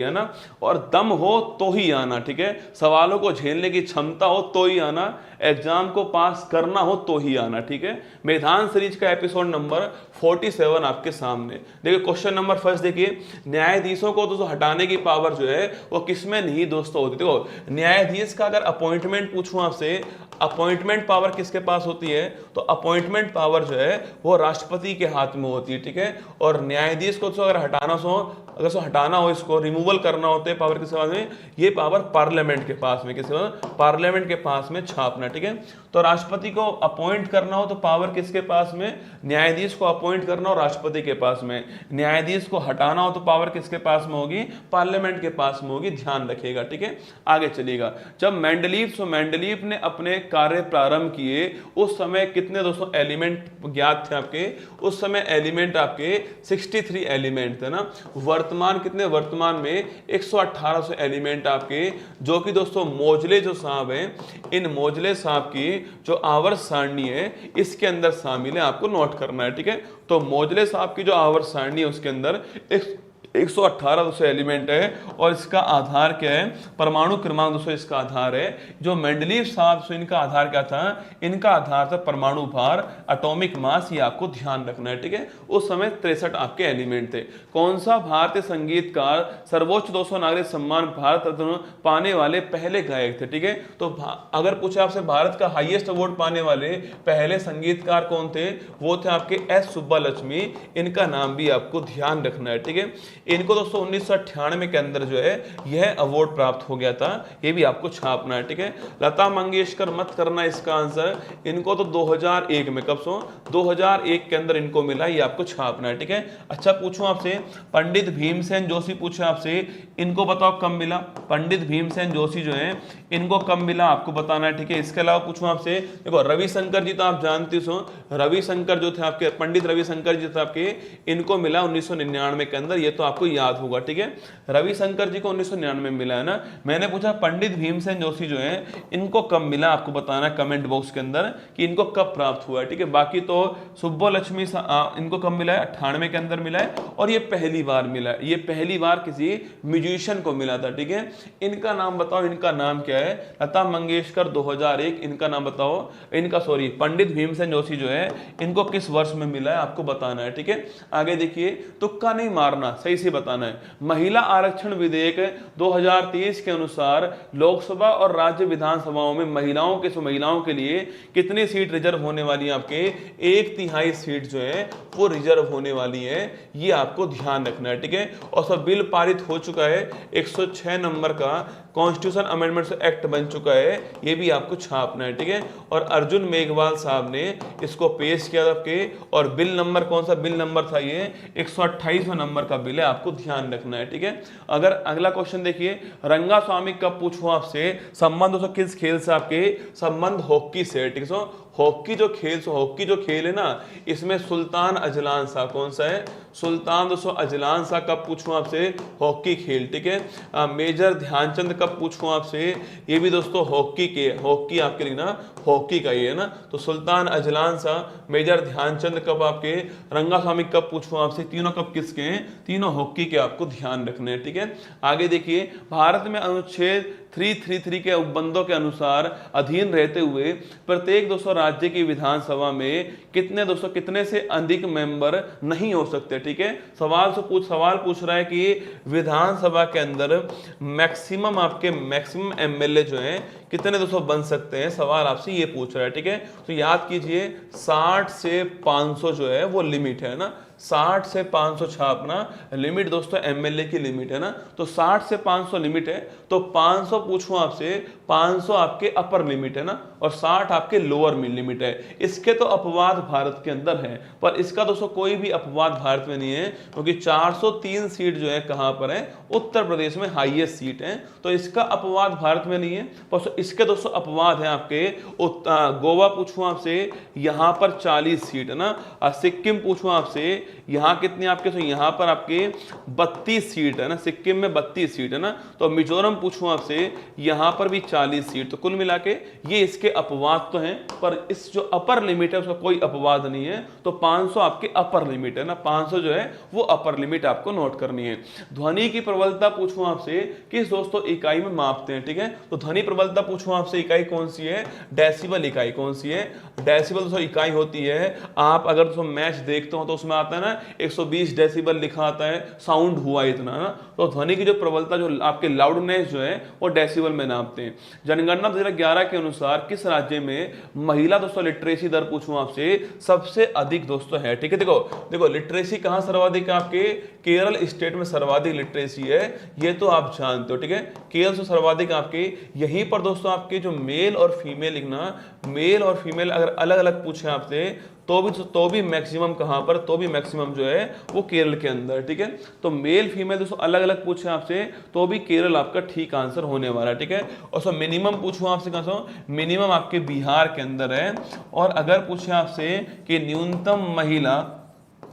है ना, और दम हो तो ही आना, ठीक है, सवालों को झेलने की क्षमता हो तो ही आना, एग्जाम को पास करना हो तो ही आना, ठीक है। मैदान सीरीज का एपिसोड नंबर 47 आपके सामने। देखिए क्वेश्चन नंबर फर्स्ट देखिए, न्यायाधीशों को दोस्तों हटाने की पावर जो है वो किसमें नहीं दोस्तों होती। देखो न्यायाधीश का अगर अपॉइंटमेंट पूछूं आपसे, अपॉइंटमेंट पावर किसके पास होती है, तो अपॉइंटमेंट पावर जो है वो राष्ट्रपति के हाथ में होती है, ठीक है। और न्यायाधीश को तो अगर हटाना हो, इसको रिमूवल करना होता है पावर किसके पास में, ये पावर पार्लियामेंट के पास में, किसके पास, पार्लियामेंट के पास में छापना, ठीक है। तो राष्ट्रपति को अपॉइंट करना हो तो पावर किसके पास में, न्यायाधीश को अपॉइंट करना हो राष्ट्रपति के पास में, न्यायाधीश को हटाना हो तो पावर किसके पास में होगी, पार्लियामेंट के पास में होगी, ध्यान रखिएगा, ठीक है। आगे चलिएगा, जब मेंडलीव ने अपने कार्य प्रारंभ किए उस समय कितने दोस्तों एलिमेंट ज्ञात थे आपके, उस समय एलिमेंट आपके 63 एलिमेंट थे ना। वर्तमान में 118 से एलिमेंट आपके, जो कि दोस्तों मोजले जो साहब हैं, इन मोजले साहब की जो आवर्त सारणी है इसके अंदर शामिल है, आपको नोट करना है, ठीक है। तो मोजले साहब की जो आवर्त सारणी है उसके अंदर 118 दोस्तों एलिमेंट है, और इसका आधार क्या है, परमाणु क्रमांक दोस्तों इसका आधार है। जो मेंडलीव साहब से इनका आधार क्या था, इनका आधार था परमाणु भार, एटॉमिक मास, ये आपको ध्यान रखना है, ठीक है। उस समय 63 आपके एलिमेंट थे। कौन सा भारतीय संगीतकार सर्वोच्च दोस्तों नागरिक सम्मान भारत रत्न पाने वाले पहले गायक थे, ठीक है। तो अगर पूछा आपसे भारत का हाईएस्ट अवार्ड पाने वाले पहले संगीतकार कौन थे, वो थे आपके एस सुब्बालक्ष्मी, इनका नाम भी आपको ध्यान रखना है, ठीक है। इनको दोस्तों 1998 के अंदर जो है यह अवार्ड प्राप्त हो गया था, ये भी आपको छापना है, ठीक है। लता मंगेशकर मत करना इसका आंसर, इनको तो 2001 में, कब सो 2001 के अंदर इनको मिला, ये आपको छापना है, ठीक है। अच्छा पूछूं आपसे, पंडित भीमसेन जोशी पूछे आपसे, इनको बताओ कब मिला, पंडित भीमसेन जोशी जो है इनको कब मिला आपको बताना है, ठीक है। इसके अलावा पूछूं आपसे, देखो रविशंकर जी तो आप जानते हो, रविशंकर जो थे आपके, पंडित रविशंकर जी थे आपके, इनको मिला 1999 के अंदर, ये तो आपको याद होगा, ठीक है। रविशंकर जी को 1999 में मिला है ना। मैंने पूछा पंडित भीमसेन जोशी जो है इनको कब मिला, आपको बताना है कमेंट बॉक्स के अंदर कि इनको कब प्राप्त हुआ है, ठीक है। बाकी तो सुब्बलक्ष्मी इनको कब मिला है, 98 के अंदर मिला है, और ये पहली बार मिला है, ये पहली बार किसी म्यूजिशियन को मिला था, ठीक है। इनका नाम बताओ, इनका नाम क्या है, लता मंगेशकर 2001, इनका नाम बताओ, पंडित भीमसेन जोशी जो है इनको किस वर्ष में मिला है आपको बताना है, ठीक है। आगे देखिए, तुक्का नहीं मारना, सही से बताना है। महिला आरक्षण विधेयक 2023 के अनुसार लोकसभा और राज्य विधानसभाओं में महिलाओं के लिए कितनी सीट रिजर्व होने वाली है, आपके 1/3 सीट जो है वो रिजर्व होने वाली है, ये आपको ध्यान रखना है, ठीक है। और सब बिल पारित हो चुका है, 106 नंबर का कॉन्स्टिट्यूशन अमेंडमेंट एक्ट बन चुका है, ये भी आपको छापना है, ठीक है। और अर्जुन मेघवाल साहब ने इसको पेश किया आपके, और बिल नंबर कौन सा बिल नंबर था, ये 128वां नंबर का बिल है, आपको ध्यान रखना है, ठीक है। अगर अगला क्वेश्चन देखिए, रंगास्वामी कब पूछूं आपसे, संबंध दोस्तों किस खेल से, आपके संबंध हॉकी से, ठीक है। हॉकी जो खेल है ना, इसमें सुल्तान अजलान शाह, कौन सा है, सुल्तान दोस्तों अजलान शाह कब पूछूं आपसे, हॉकी खेल, ठीक है। मेजर ध्यानचंद कब पूछूं आपसे, ये भी दोस्तों हॉकी आपके लिए ना, हॉकी का ही है ना। तो Sultan Azlan Shah, major Dhyan Chand कब आपके, रंगास्वामी कब पूछूं आपसे, तीनों कब किसके हैं, तीनों हॉकी के आपको ध्यान रखने हैं, ठीक है। आगे देखिए, भारत में अनुच्छेद 333 के उपबंधों के अनुसार अधीन रहते हुए प्रत्येक दोस्तों राज्य की विधानसभा में कितने से अधिक मेंबर नहीं हो सकते, ठीक है। सवाल पूछ रहा है कि विधानसभा के अंदर मैक्सिमम एमएलए जो हैं कितने दोस्तों बन सकते हैं, सवाल आपसे ये पूछ रहा है, ठीक है। तो याद कीजिए 60 से 500 जो है वो लिमिट है ना, 60 से 500 छापना लिमिट दोस्तों एमएलए की लिमिट है ना। तो 60 से 500 लिमिट है, तो 500 पूछूं आपसे, 500 आपके अपर लिमिट है ना, और 60 आपके लोअर लिमिट है। इसके तो अपवाद भारत के अंदर है, पर इसका दोस्तों कोई भी अपवाद भारत में नहीं है, क्योंकि 403 सीट जो है कहां पर है, उत्तर प्रदेश में हाईएस्ट सीट है, तो इसका अपवाद भारत में नहीं है। पर इसके दोस्तों अपवाद है आपके, गोवा पूछूं आपसे, यहां पर 40 सीट है ना। सिक्किम पूछूं आपसे, यहाँ कितनी आपके, तो यहाँ पर आपके 32 सीट है ना, सिक्किम में 32 सीट है ना, तो मिजोरम पूछूं आपसे यहाँ पर भी 40 सीट, तो कुल मिला के ये इसके अपवाद तो हैं, पर इस जो अपर लिमिट है उसका कोई अपवाद नहीं है, तो 500 आपके अपर लिमिट है ना, 500 जो है वो अपर लिमिट आपको नोट करनी है। ध्वनि की प्रबलता पूछूं आपसे किस दोस्तों इकाई में मापते हैं, ठीक है, तो ध्वनि प्रबलता पूछूं आपसे इकाई कौन सी है, डेसिबल इकाई कौन सी है, डेसिबल दोस्तों इकाई होती है, आप अगर दोस्तों मैच देखते हो तो उसमें आता है ना 120 डेसिबल लिखा आता है, साउंड हुआ इतना ना, तो ध्वनि की जो प्रबलता जो आपके लाउडनेस जो है वो डेसिबल में नापते हैं। जनगणना 2011 के अनुसार किस राज्य में महिला दोस्तों लिटरेसी दर पूछूं आपसे सबसे अधिक दोस्तों है, ठीक है, देखो देखो लिटरेसी कहां सर्वाधिक है आपके, केरल स्टेट में सर्वाधिक लिटरेसी है, ये तो आप जानते हो, ठीक है, केरल से सर्वाधिक आपके। यहीं पर दोस्तों आपके जो मेल और फीमेल लिखना, मेल और फीमेल अगर अलग अलग पूछे आपसे तो भी मैक्सिमम कहां पर, तो भी मैक्सिमम जो है वो केरल के अंदर, ठीक है, तो मेल फीमेल दोस्तों अलग अलग पूछे आपसे तो भी केरल आपका ठीक आंसर होने वाला है, ठीक है। और सो मिनिमम पूछूं आपसे कहां से, मिनिमम आपके बिहार के अंदर है, और अगर पूछे आपसे कि न्यूनतम महिला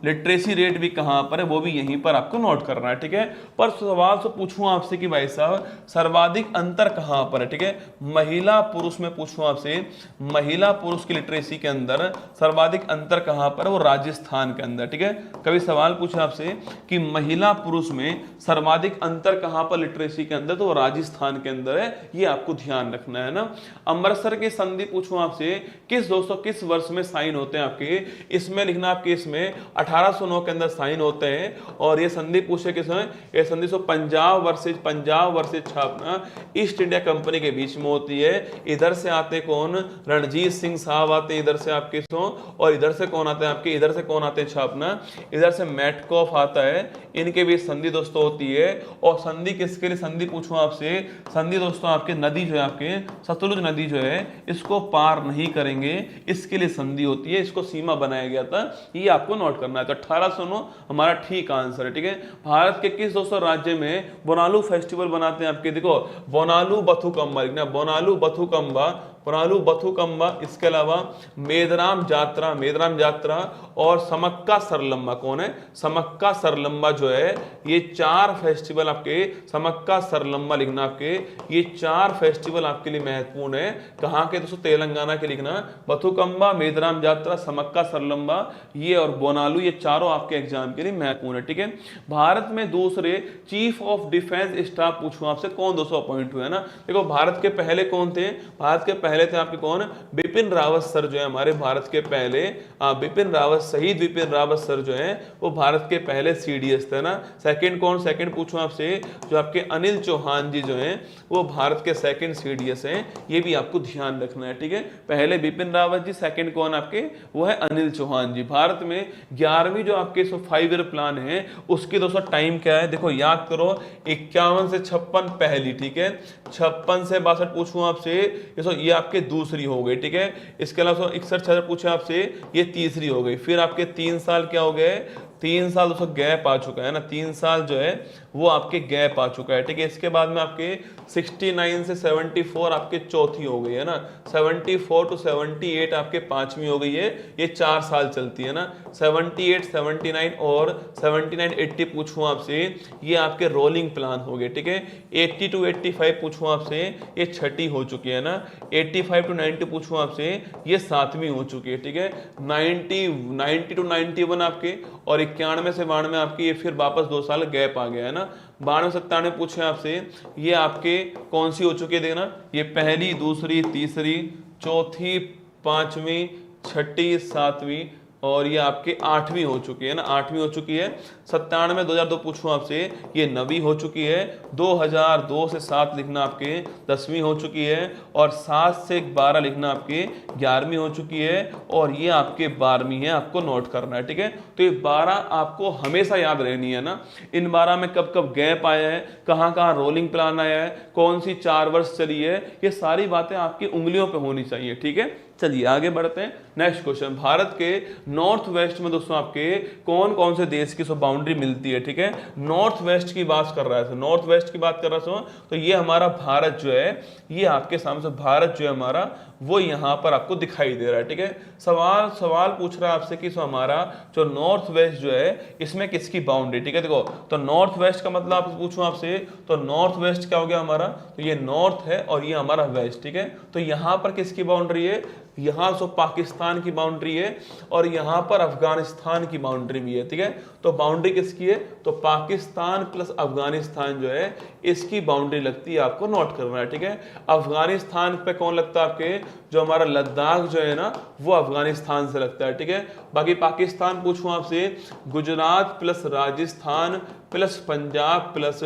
लिटरेसी रेट भी कहां पर है, वो भी यहीं पर आपको नोट करना है, ठीक है। पर सवाल से पूछूं आपसे कि भाई साहब सर्वाधिक अंतर कहां पर है, ठीक है, महिला पुरुष में पूछूं आपसे, महिला पुरुष की लिटरेसी के अंदर सर्वाधिक अंतर कहां पर है, वो राजस्थान के अंदर, ठीक है। कभी सवाल पूछा आपसे कि महिला पुरुष में सर्वाधिक अंतर कहां पर लिटरेसी के अंदर, तो वो राजस्थान के अंदर है, ये आपको ध्यान रखना है ना। अमृतसर की संधि पूछूं आपसे किस दोस्तों किस वर्ष में साइन होते हैं आपके, इसमें लिखना आपके इसमें 1809 के अंदर साइन होते हैं, और ये संधि पूछे किस में, ये संधि सो पंजाब वर्सेज छापना ईस्ट इंडिया कंपनी के बीच में होती है। इधर से आते कौन, रणजीत सिंह साहब आते हैं इधर से आपके सो, और इधर से कौन आते हैं आपके, इधर से कौन आते हैं छापना, इधर से मैटकॉफ आता है, इनके बीच संधि दोस्तों होती है। और संधि किसके लिए संधि पूछूं आपसे, संधि दोस्तों आपके नदी जो है आपके सतलुज नदी जो है इसको पार नहीं करेंगे, इसके लिए संधि होती है, इसको सीमा बनाया गया था, ये आपको नोट करना है। तो 1809 हमारा ठीक आंसर है, ठीक है। भारत के किस दोस्तों राज्य में बोनालू फेस्टिवल बनाते हैं आपके, देखो बोनालू बथुकम्बा लिखना, बोनालू बथुकम्बा, बोनालू बथुकम्बा, इसके अलावा मेदराम जात्रा और समक्का सरलम्बा, कौन है, समक्का सरलम्बा जो है, ये 4 फेस्टिवल आपके, समक्का सरलम्बा लिखना आपके, ये 4 फेस्टिवल आपके लिए महत्वपूर्ण है, कहां के दोस्तों, तेलंगाना के लिखना, बथुकम्बा, मेदराम जात्रा, समक्का सरलम्बा, ये और बोनालू, ये चारों आपके एग्जाम के लिए महत्वपूर्ण है, ठीक है। भारत में दूसरे चीफ ऑफ डिफेंस स्टाफ पूछूं आपसे कौन दोस्तों अपॉइंट हुए ना, देखो भारत के पहले कौन थे, भारत के पहले थे आपके कौन, बिपिन रावत सर जो है हमारे भारत के पहले, बिपिन रावत, शहीद बिपिन रावत सर जो है वो भारत के पहले सीडीएस थे ना। सेकंड कौन, सेकंड पूछूं आपसे जो आपके अनिल चौहान जी जो हैं वो भारत के सेकंड सीडीएस हैं, ये भी आपको ध्यान रखना है, ठीक है। पहले बिपिन रावत जी, सेकंड कौन आपके, वो है अनिल चौहान जी। भारत में 11वीं जो आपके 5 ईयर प्लान है उसके दोस्तों टाइम क्या है, देखो याद करो 51 से 56 पहली, ठीक है, 56 से 62 पूछूं आपसे, ये आपके दूसरी हो गई, ठीक है। इसके अलावा 61 पूछे आपसे, ये तीसरी हो गई। फिर आपके 3 साल क्या हो गए, 3 साल दोस्तों गैप आ चुका है ना, 3 साल जो है वो आपके गैप आ चुका है, ठीक है। इसके बाद में आपके 69 से 74 आपके चौथी हो गई है ना, 74 to 78 आपके 5वीं हो गई है, ये 4 साल चलती है ना। 78, 79 और 79, 80 पूछूं आपसे, ये आपके रोलिंग प्लान हो गए, ठीक है। 80 to 85 पूछूं आपसे, ये 6ठी हो चुकी है ना। 85 to 90 पूछूं आपसे, ये 7वीं हो चुकी है, ठीक है। 90 to 91 आपके, और 91 से 92 आपकी, ये फिर वापस 2 साल गैप आ गया है ना। 92 97 पूछे आपसे, ये आपके कौन सी हो चुकी है, देखना ये पहली, दूसरी, तीसरी, चौथी, 5वीं, 6ठी, 7वीं, और ये आपके 8वीं हो चुकी है ना, 8वीं हो चुकी है। 97 2002 पूछूं आपसे, ये 9वीं हो चुकी है। 2002 से 7 लिखना आपके 10वीं हो चुकी है, और 7 से 12 लिखना आपके 11वीं हो चुकी है, और ये आपके 12वीं है, आपको नोट करना है, ठीक है। तो ये 12 आपको हमेशा याद रहनी है ना। इन 12 में कब कब गैप आया है, कहाँ कहाँ रोलिंग प्लान आया है, कौन सी 4 वर्ष चली है, ये सारी बातें आपकी उंगलियों पे होनी चाहिए, ठीक है। चलिए आगे बढ़ते हैं। नेक्स्ट क्वेश्चन, भारत के नॉर्थ वेस्ट में दोस्तों आपके कौन कौन से देश की बाउंड्री मिलती है, ठीक है। नॉर्थ वेस्ट की बात कर रहा है, नॉर्थ वेस्ट की बात कर रहा हूं, तो ये हमारा भारत जो है, ये आपके सामने से भारत जो है हमारा, वो यहां पर आपको दिखाई दे रहा है, ठीक है। सवाल पूछ रहा है आपसे कि हमारा जो नॉर्थ वेस्ट जो है इसमें किसकी बाउंड्री, ठीक है। देखो तो नॉर्थ वेस्ट का मतलब आप पूछूं आपसे, तो नॉर्थ वेस्ट क्या हो गया हमारा, तो ये नॉर्थ है और ये हमारा वेस्ट, ठीक है। तो यहां पर किसकी बाउंड्री है, यहां पाकिस्तान की बाउंड्री है और यहां पर अफगानिस्तान की बाउंड्री भी है, ठीक है। तो बाउंड्री किसकी है, तो पाकिस्तान प्लस अफगानिस्तान जो है इसकी बाउंड्री लगती है, आपको नोट करना है, ठीक है। अफगानिस्तान पे कौन लगता है आपके, जो हमारा लद्दाख जो है ना वो अफगानिस्तान से लगता है, ठीक है। बाकी पाकिस्तान पूछूं आपसे, Gujarat plus Rajasthan plus Punjab plus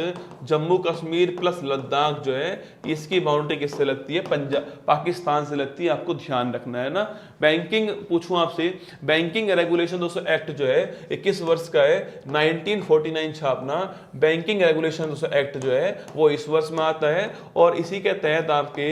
Jammu Kashmir plus Ladakh जो है इसकी बाउंड्री किससे लगती है, पंजाब पाकिस्तान से लगती है, आपको ध्यान रखना है ना। बैंकिंग पूछूं आपसे, बैंकिंग रेगुलेशन दोस्तों एक्ट जो है 21 वर्ष का है, 1949 छापना। बैंकिंग रेगुलेशन दोस्तों एक्ट जो है वो इस वर्ष में आता है और इसी के तहत आपके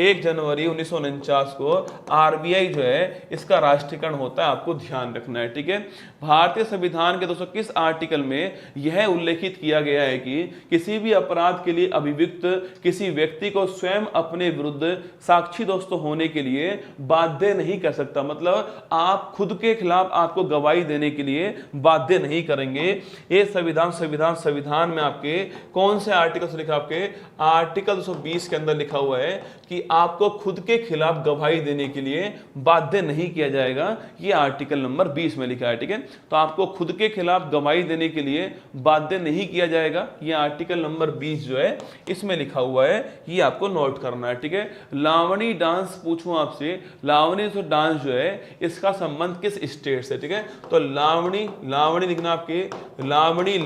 1 जनवरी 1949 को आरबीआई जो है इसका राष्ट्रीयकरण होता है, आपको ध्यान रखना है, ठीक है। भारतीय संविधान के दोस्तों किस आर्टिकल में यह उल्लेखित किया गया है कि किसी भी अपराध के लिए अभियुक्त किसी व्यक्ति को स्वयं अपने विरुद्ध साक्षी दोस्तों होने के लिए बाध्य नहीं कर सकता, मतलब आप खुद के खिलाफ आपको गवाही देने के लिए बाध्य नहीं करेंगे। ये संविधान में आपके कौन से आर्टिकल से लिखा, आपके आर्टिकल 220 के अंदर लिखा हुआ है कि आपको खुद के खिलाफ गवाही देने के लिए बाध्य नहीं किया जाएगा, ये आर्टिकल नंबर 20 में लिखा है, ठीक है। तो आपको खुद के खिलाफ गवाही देने के लिए बाध्य नहीं किया जाएगा, ये आर्टिकल नंबर 20 जो है इसमें लिखा हुआ है, ये आपको नोट करना है, ठीक है। लावणी डांस पूछूं आपसे, लावणी तो डांस जो है इसका संबंध किस स्टेट से, ठीक है। तो लावणी लिखना आपके, लावणी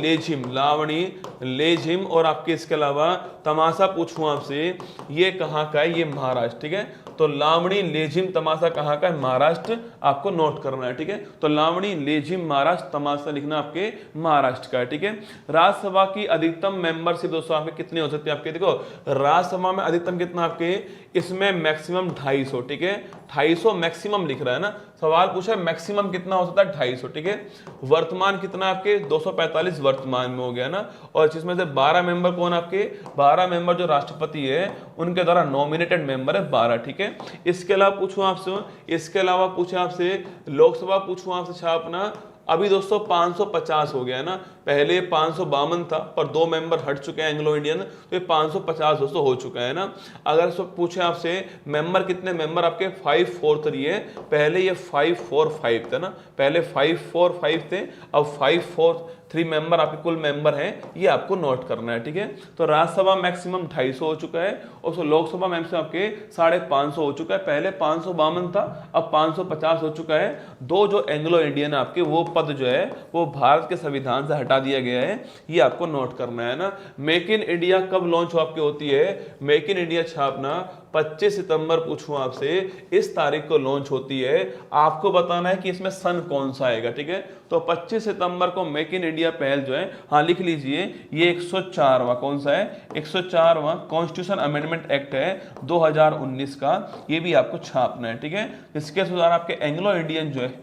लेझिम और आपके इसके अलावा तमाशा पूछूं आपसे, ये कहां का है, ये महाराष्ट्र, ठीक है। तो लावणी लेझिम तमाशा कहां का है, महाराष्ट्र, आपको नोट करना है, ठीक है। तो लावणी लेझिम महाराष्ट्र, तमाशा लिखना आपके महाराष्ट्र का है, ठीक है। राज्यसभा की अधिकतम मेंबरशिप दोस्तों आपके कितने हो सकते हैं, आपके देखो राज्यसभा में अधिकतम कितना आपके, इसमें मैक्सिमम 250, ठीक है। 250 मैक्सिमम लिख रहा है ना, सवाल पूछा है मैक्सिमम कितना हो सकता है, 250, ठीक है। वर्तमान कितना आपके 245 वर्तमान में हो गया ना, और जिसमें से 12 मेंबर कौन आपके, 12 मेंबर जो राष्ट्रपति है उनके द्वारा नॉमिनेटेड मेंबर है 12, ठीक है। इसके अलावा पूछूं आपसे, इसके अलावा पूछे आपसे लोकसभा पूछूं आपसे छापना, अभी दोस्तों 550 हो गया है ना, पहले 552 था पर 2 मेंबर हट चुके हैं एंग्लो इंडियन, तो ये 550 दोस्तों हो चुका है ना। अगर सब पूछे आपसे मेंबर कितने, मेंबर आपके 543 है, पहले ये 545 थे ना, पहले 545 थे, अब 543 मेंबर आपके कुल मेंबर हैं, ये आपको नोट करना है, ठीक है। तो राज्यसभा मैक्सिमम 250 हो चुका है और लोकसभा मैक्सिमम आपके 550 हो चुका है, पहले 552 था अब 550 हो चुका है। 2 जो एंग्लो इंडियन आपके वो पद जो है वो भारत के संविधान से हटा दिया गया है, ये आपको नोट करना है ना। मेक इन इंडिया कब लॉन्च आपके होती है, मेक इन इंडिया छापना 25 सितंबर पूछूं आपसे, इस तारीख को लॉन्च होती है, आपको बताना है कि इसमें सन कौन सा आएगा, ठीक है। तो 25 सितंबर को मेक इन इंडिया पहल जो है, हाँ लिख लीजिए, ये 104वां कौन सा है, 104वां कॉन्स्टिट्यूशन अमेंडमेंट एक्ट है 2019 का, ये भी आपको छापना है, ठीक है। इसके सुधार आपके एंग्लो इंडियन जो है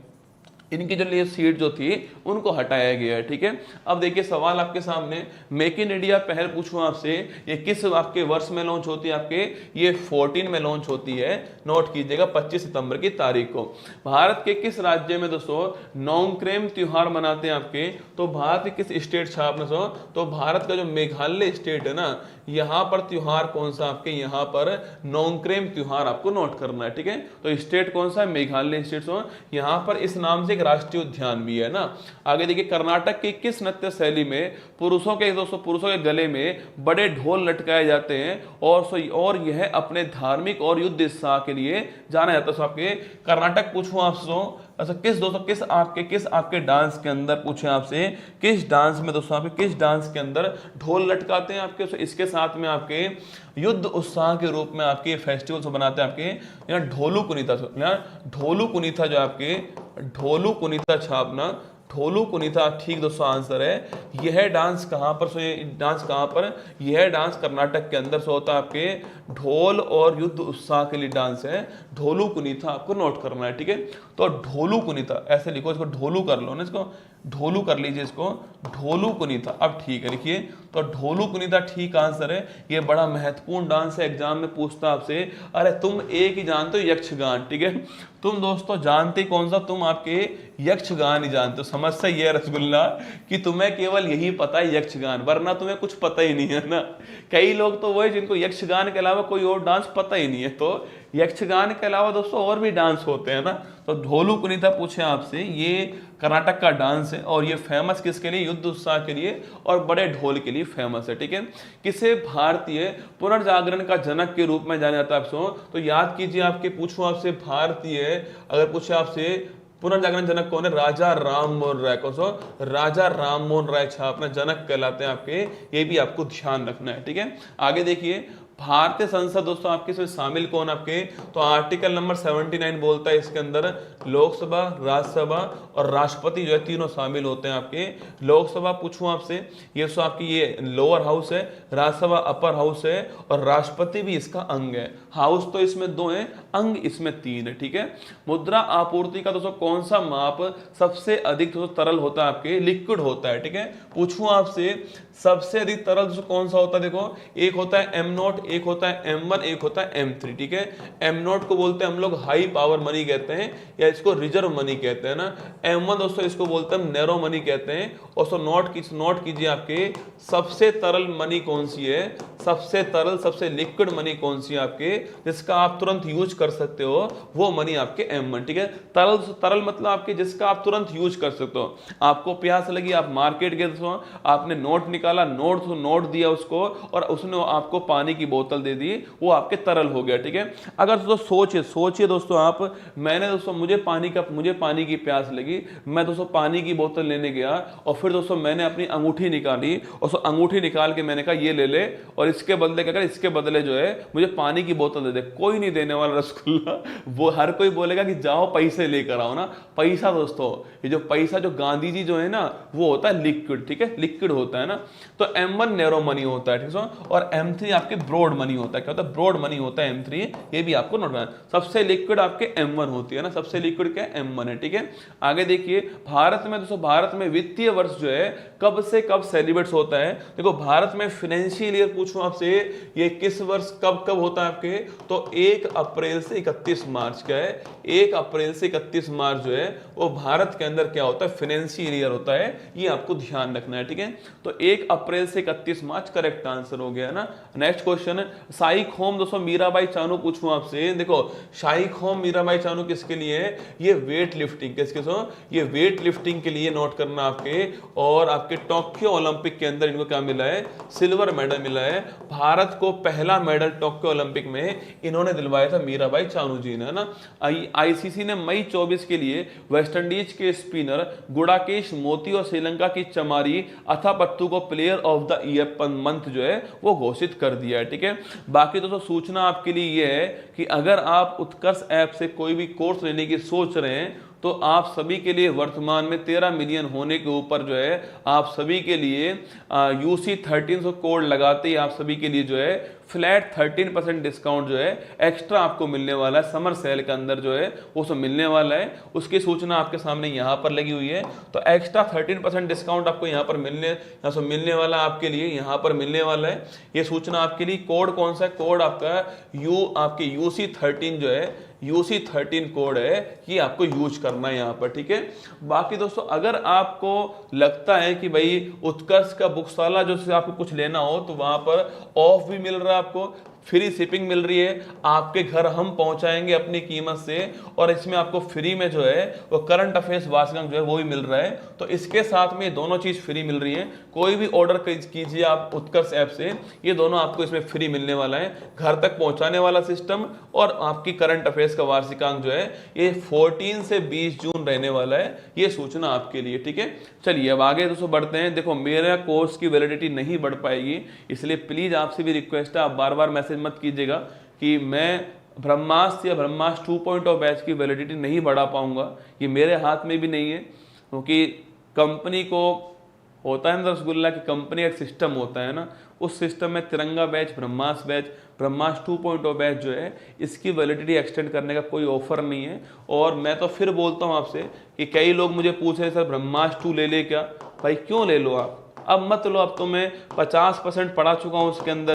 इनकी जो लिए सीट जो थी उनको हटाया गया है, ठीक है। अब देखिए सवाल आपके सामने, मेक इन इंडिया पहल पूछूं आपसे, ये किस आपके वर्ष में लॉन्च होती है, आपके ये 14 में लॉन्च होती है, नोट कीजिएगा 25 सितंबर की तारीख को। भारत के किस राज्य में दोस्तों नोंगक्रेम त्योहार मनाते हैं आपके, तो भारत के किस स्टेट छापना सो, तो भारत का जो मेघालय स्टेट है ना, यहां पर त्योहार कौन सा आपके, यहां पर नोंगक्रेम त्योहार आपको नोट करना है, ठीक है। तो स्टेट कौन सा है, मेघालय स्टेट, यहां पर इस नाम से राष्ट्रीय उद्यान भी है ना। आगे देखिए कर्नाटक की किस नृत्य शैली में पुरुषों के गले में बड़े ढोल लटकाए जाते हैं और यह अपने धार्मिक और युद्ध उत्साह के लिए जाना जाता है। तो आपके कर्नाटक पूछूं आपसे, अच्छा किस आपके डांस के अंदर पूछे आपसे, किस डांस में दोस्तों आपके किस डांस के अंदर ढोल लटकाते हैं आपके, इसके साथ में आपके युद्ध उत्साह के रूप में आपके फेस्टिवल्स बनाते हैं आपके, यहाँ ढोलू कुनीता जो आपके ढोलू कुनीता छापना ढोलू कुनीता ठीक दोस्तों आंसर है। यह डांस कहाँ पर, सो ये डांस कहाँ पर, यह डांस कर्नाटक के अंदर से होता है। आपके ढोल और युद्ध उत्साह के लिए डांस है ढोलू कुनीता, आपको नोट करना है, ठीक है। तो ढोलू कुनीता ऐसे लिखो, इसको ढोलू कर लो ना, इसको ढोलू कर लीजिए, इसको ढोलू कुनीता। अब ठीक है, लिखिए तो ढोलू कुनीता ठीक आंसर है। ये बड़ा महत्वपूर्ण डांस है, एग्जाम में पूछता आपसे, अरे तुम एक ही जानते हो यक्षगान, ठीक है। तुम दोस्तों जानते कौन सा, तुम आपके यक्षगान ही जानते हो। समस्या ये है रसगुल्ला कि तुम्हें केवल यही पता है यक्षगान, वरना तुम्हें कुछ पता ही नहीं है ना। कई लोग तो वो है जिनको यक्षगान के अलावा कोई और डांस पता ही नहीं है। तो यक्षगान के अलावा दोस्तों और भी डांस होते हैं ना। तो ढोलू कुनीता पूछे आपसे, ये कर्नाटक का डांस है और ये फेमस किसके लिए, युद्ध उत्साह के लिए और बड़े ढोल के लिए फेमस है, ठीक है। किसे भारतीय पुनर्जागरण का जनक के रूप में जाना जाता है आपसे, तो याद कीजिए, आपके पूछूं आपसे भारतीय, अगर पूछे आपसे पुनर्जागरण जनक कौन है, राजा राम मोहन राय। कौन सा, राजा राम मोहन राय छापना जनक कहलाते हैं आपके, ये भी आपको ध्यान रखना है, ठीक है। आगे देखिए, भारतीय संसद दोस्तों आपके इसमें शामिल कौन आपके, तो आर्टिकल नंबर 79 बोलता है इसके अंदर लोकसभा, राज्यसभा और राष्ट्रपति जो है तीनों शामिल होते हैं आपके। लोकसभा पूछूं आपसे, ये सो आपकी ये लोअर हाउस है, राज्यसभा अपर हाउस है और राष्ट्रपति भी इसका अंग है। हाउस तो इसमें 2 है, अंग इसमें 3 है, ठीक है। मुद्रा आपूर्ति का दोस्तों कौन सा माप सबसे अधिक दोस्तों तरल होता है आपके, लिक्विड होता है, ठीक है। पूछूं आपसे सबसे अधिक तरल दोस्तों कौन सा होता है, देखो एक होता है एम नोट, एक होता है M1, एक होता है M3, ठीक है। एम नोट को बोलते हैं हम लोग हाई पावर मनी कहते हैं, या इसको रिजर्व मनी कहते हैं ना। M1 दोस्तों इसको बोलते हैं नैरो मनी कहते हैं। और सो नोट कीजिए आपके सबसे तरल मनी कौन सी है, सबसे तरल सबसे लिक्विड मनी कौन सी है आपके, जिसका आप तुरंत यूज कर सकते हो, वो मनी आपके M1, ठीक है। तरल तरल मतलब आपके जिसका आप तुरंत यूज कर सकते हो। आपको प्यास लगी, आप मार्केट गए दोस्तों, आपने नोट निकाला, नोट दिया उसको और उसने आपको पानी की बोतल दे दी, वो आपके तरल हो गया, ठीक है। अगर दोस्तों सोचिए दोस्तों आप, मैंने दोस्तों मुझे पानी की प्यास लगी, मैं दोस्तों पानी की बोतल लेने गया और फिर दोस्तों मैंने अपनी अंगूठी निकाली और अंगूठी निकाल के मैंने कहा ये ले ले, और इसके बदले क्या कर, इसके बदले जो है मुझे पानी की बोतल दे दे। कोई नहीं देने वाला रसगुल्ला, वो हर कोई बोलेगा कि जाओ पैसे लेकर आओ ना। पैसा दोस्तों, ये जो पैसा जो गांधी जी जो है ना, वो होता है लिक्विड, ठीक है, लिक्विड होता है ना। तो M1 नैरो मनी होता है, ठीक है, और M3 आपके ब्रॉड मनी होता है। क्या होता है, ब्रॉड मनी होता है M3, ये भी आपको नोट करना। सबसे लिक्विड आपके M1 होती है ना, सबसे लिक्विड क्या M1 है, ठीक है। आगे देखिए, भारत में दोस्तों, भारत में वित्तीय वर्ष जो है कब से कब सेलिब्रेट होता है। देखो भारत में फाइनेंशियल ईयर पूछूं आपसे, ये किस वर्ष कब कब होता है आपके, तो 1 अप्रैल से 31 मार्च। क्या है, 1 अप्रैल से 31 मार्च जो है वो भारत के अंदर क्या होता है, फाइनेंशियल ईयर होता है। ये आपको ध्यान रखना है, ठीक है। तो 1 अप्रैल से 31 मार्च करेक्ट आंसर हो गया ना। नेक्स्ट क्वेश्चन, शाही खोम दोस्तों मीराबाई चानू पूछूं आपसे। देखो शाही खोम मीराबाई चानू किसके लिए है, ये वेट लिफ्टिंग, किसके सो, ये वेट लिफ्टिंग के लिए नोट करना आपके। और आपके टोक्यो ओलंपिक के अंदर इनको क्या मिला है, सिल्वर मेडल मिला है। भारत को पहला मेडल टोक्यो ओलंपिक में इन्होंने दिलवाया था मीराबाई चानू जी ने, है ना। आईसीसी ने मई 24 के लिए वेस्टइंडीज के स्पिनर गुडाकेश मोती और श्रीलंका की चमारी अथापत्तु को player of the year month जो है वो घोषित कर दिया है, ठीक है। बाकी दोस्तों सूचना आपके लिए ये है कि अगर आप उत्कर्ष ऐप से कोई भी कोर्स लेने की सोच रहे हैं, तो आप सभी के लिए वर्तमान में 13 मिलियन होने के ऊपर जो है आप सभी के लिए UC 1300 कोड लगाते ही आप सभी के लिए जो है फ्लैट 13% डिस्काउंट जो है एक्स्ट्रा आपको मिलने वाला है। समर सेल के अंदर जो है वो सब मिलने वाला है, उसकी सूचना आपके सामने यहाँ पर लगी हुई है। तो एक्स्ट्रा 13% डिस्काउंट आपको यहाँ पर मिलने वाला आपके लिए, यहाँ पर मिलने वाला है ये सूचना आपके लिए। कोड कौन सा है, कोड आपका आपके UC 13 जो है UC 13 कोड है, ये आपको यूज करना है यहाँ पर, ठीक है। बाकी दोस्तों अगर आपको लगता है कि भाई उत्कर्ष का बुकशाला जो से आपको कुछ लेना हो, तो वहां पर ऑफ भी मिल रहा है, आपको फ्री शिपिंग मिल रही है, आपके घर हम पहुंचाएंगे अपनी कीमत से, और इसमें आपको फ्री में जो है वो करंट अफेयर्स वार्षिकांक जो है वो भी मिल रहा है। तो इसके साथ में दोनों चीज फ्री मिल रही है। कोई भी ऑर्डर कीजिए आप उत्कर्ष ऐप से, ये दोनों आपको इसमें फ्री मिलने वाला है। घर तक पहुंचाने वाला सिस्टम और आपकी करंट अफेयर्स का वार्षिकांक जो है ये 14 से 20 जून रहने वाला है, ये सूचना आपके लिए, ठीक है। चलिए अब आगे दोस्तों बढ़ते हैं। देखो मेरा कोर्स की वैलिडिटी नहीं बढ़ पाएगी, इसलिए प्लीज आपसे भी रिक्वेस्ट है, आप बार बार मैसेज मत कीजिएगा कि मैं ब्रह्मास्त्र या ब्रह्मास्त्र 2.0 बैच की वैलिडिटी नहीं बढ़ा पाऊंगा। ये मेरे हाथ में भी नहीं है, क्योंकि कंपनी को होता है ना रसगुल्ला की कंपनी का सिस्टम होता है ना, उस सिस्टम में तिरंगा बैच, ब्रह्मास्त्र 2.0 बैच जो है इसकी वैलिडिटी एक्सटेंड करने का कोई ऑफर नहीं है। और मैं तो फिर बोलता हूँ आपसे कि कई लोग मुझे पूछ रहे सर ब्रह्मास्त्र 2 ले ले क्या? भाई क्यों ले लो आप, अब मत लो, अब तो मैं 50% पढ़ा चुका हूँ उसके अंदर।